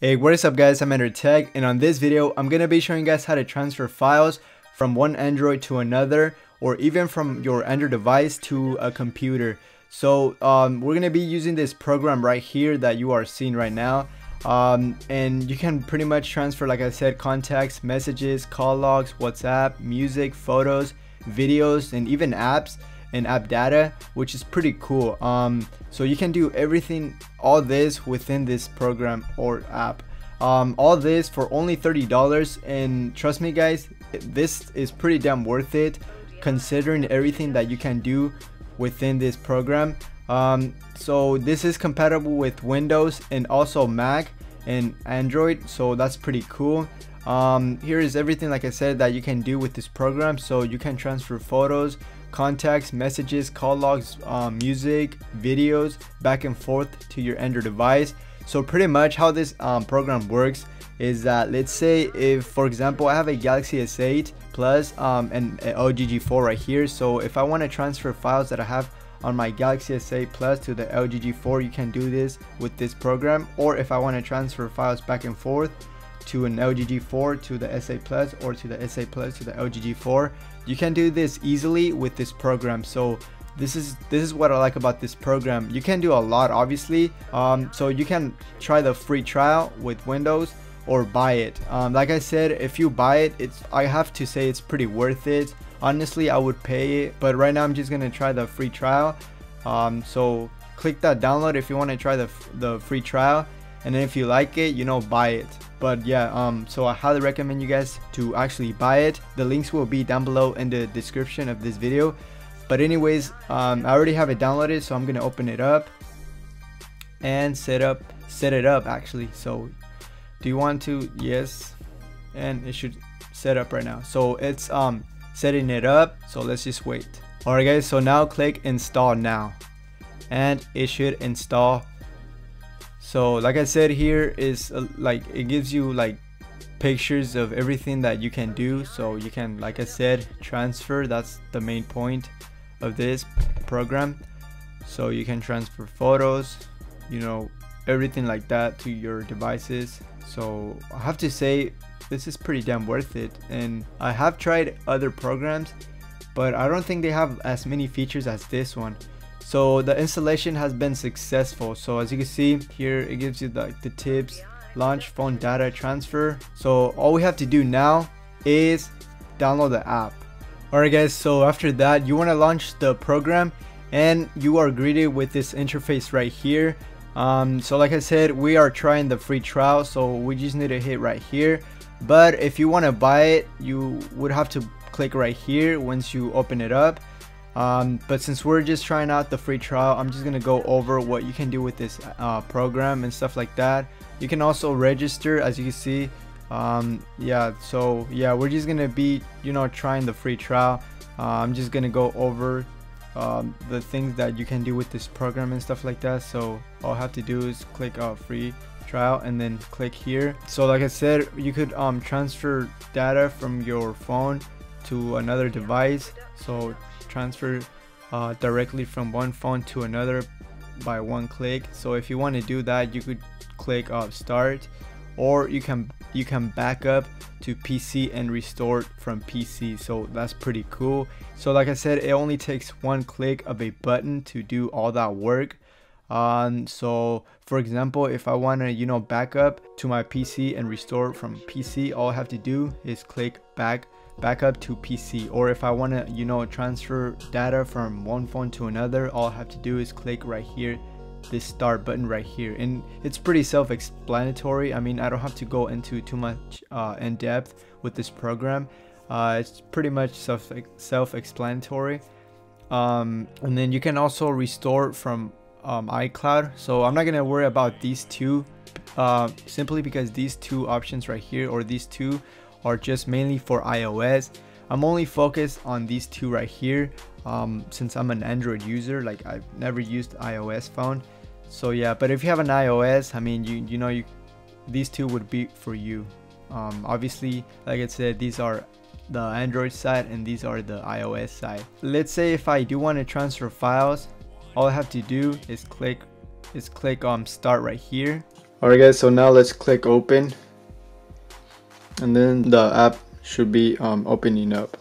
Hey, what is up guys, I'm Tech, and on this video I'm gonna be showing you guys how to transfer files from one Android to another, or even from your Android device to a computer. So we're gonna be using this program right here that you are seeing right now, and you can pretty much transfer, like I said, contacts, messages, call logs, WhatsApp, music, photos, videos, and even apps and app data, which is pretty cool. So you can do everything, all this within this program or app. All this for only $30, and trust me guys, this is pretty damn worth it considering everything that you can do within this program. So this is compatible with Windows and also Mac and Android, so that's pretty cool. Here is everything, like I said, that you can do with this program. So you can transfer photos, contacts, messages, call logs, music, videos back and forth to your Android device. So pretty much how this program works is that, let's say if, for example, I have a Galaxy S8 Plus and an LG G4 right here. So if I want to transfer files that I have on my Galaxy S8 Plus to the LG G4, you can do this with this program. Or if I want to transfer files back and forth to an LG G4 to the S8 Plus, or to the S8 Plus to the LG G4, you can do this easily with this program. So this is what I like about this program. You can do a lot, obviously. So you can try the free trial with Windows or buy it. Like I said, if you buy it, I have to say it's pretty worth it. Honestly, I would pay it, but right now I'm just gonna try the free trial. So click that download if you want to try the free trial, and then if you like it, you know, buy it. But yeah, so I highly recommend you guys to actually buy it. The links will be down below in the description of this video. But anyways, I already have it downloaded, so I'm gonna open it up and set it up actually. So do you want to? Yes, and it should set up right now. So it's setting it up, so let's just wait. Alright guys, so now click install now, and it should install. So like I said, here is like, it gives you like pictures of everything that you can do. So you can, like I said, transfer. That's the main point of this program. So you can transfer photos, you know, everything like that to your devices. So I have to say, this is pretty damn worth it. And I have tried other programs, but I don't think they have as many features as this one. So the installation has been successful. So as you can see here, it gives you the tips: launch phone data transfer. So all we have to do now is download the app. Alright guys, so after that, you want to launch the program, and you are greeted with this interface right here. So like I said, we are trying the free trial, so we just need to hit right here. But if you want to buy it, you would have to click right here once you open it up. But since we're just trying out the free trial, I'm just gonna go over what you can do with this program and stuff like that. You can also register, as you can see. Yeah, so yeah, we're just gonna be, you know, trying the free trial. I'm just gonna go over the things that you can do with this program and stuff like that. So all I have to do is click free trial and then click here. So like I said, you could transfer data from your phone to another device. So transfer directly from one phone to another by one click. So if you want to do that, you could click start, or you can back up to PC and restore it from PC. So that's pretty cool. So like I said, it only takes one click of a button to do all that work. So for example, if I want to, you know, back up to my PC and restore from PC, all I have to do is click back up to PC. Or if I want to, you know, transfer data from one phone to another, all I have to do is click right here, this start button right here. And it's pretty self-explanatory. I mean, I don't have to go into too much in depth with this program. It's pretty much self-explanatory. And then you can also restore from iCloud. So I'm not gonna worry about these two, simply because these two options right here, or these two, are just mainly for iOS. I'm only focused on these two right here, since I'm an Android user. Like, I've never used iOS phone. So yeah, but if you have an iOS, I mean, you know, these two would be for you. Obviously, like I said, these are the Android side and these are the iOS side. Let's say if I do want to transfer files, all I have to do is click start right here. Alright guys, so now let's click open, and then the app should be opening up.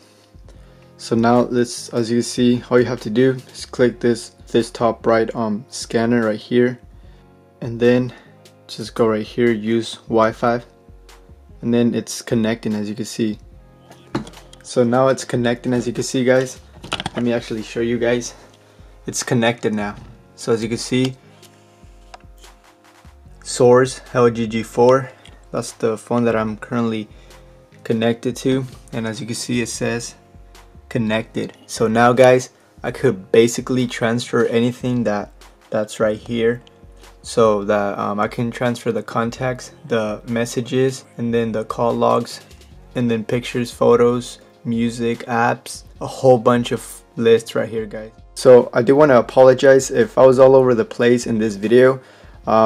So now let's, as you can see, all you have to do is click this top right scanner right here, and then just go right here, use Wi-Fi, and then it's connecting, as you can see. So now it's connecting, as you can see guys. Let me actually show you guys. It's connected now. So as you can see, source LG G4, that's the phone that I'm currently connected to, and as you can see it says connected. So now guys, I could basically transfer anything that's right here, so that I can transfer the contacts, the messages, and then the call logs, and then pictures, photos, music, apps, a whole bunch of lists right here guys. So I do want to apologize if I was all over the place in this video.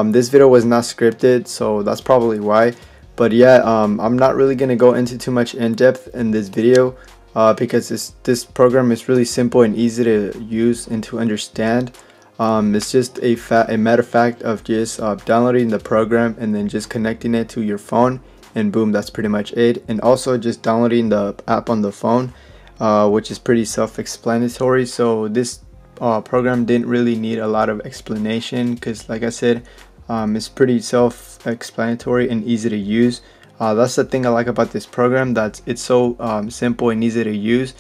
This video was not scripted, so that's probably why. But yeah, I'm not really gonna go into too much in depth in this video because this program is really simple and easy to use and to understand. It's just a matter of fact of just downloading the program and then just connecting it to your phone, and boom, that's pretty much it. And also just downloading the app on the phone, which is pretty self-explanatory. So this program didn't really need a lot of explanation, because like I said, it's pretty self-explanatory and easy to use. That's the thing I like about this program, that it's so simple and easy to use.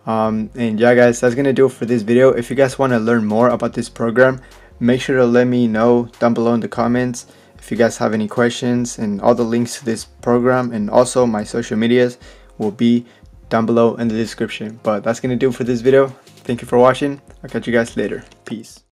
And yeah guys, that's gonna do it for this video. If you guys want to learn more about this program, make sure to let me know down below in the comments if you guys have any questions, and all the links to this program and also my social medias will be down below in the description. But that's gonna do it for this video. Thank you for watching. I'll catch you guys later. Peace.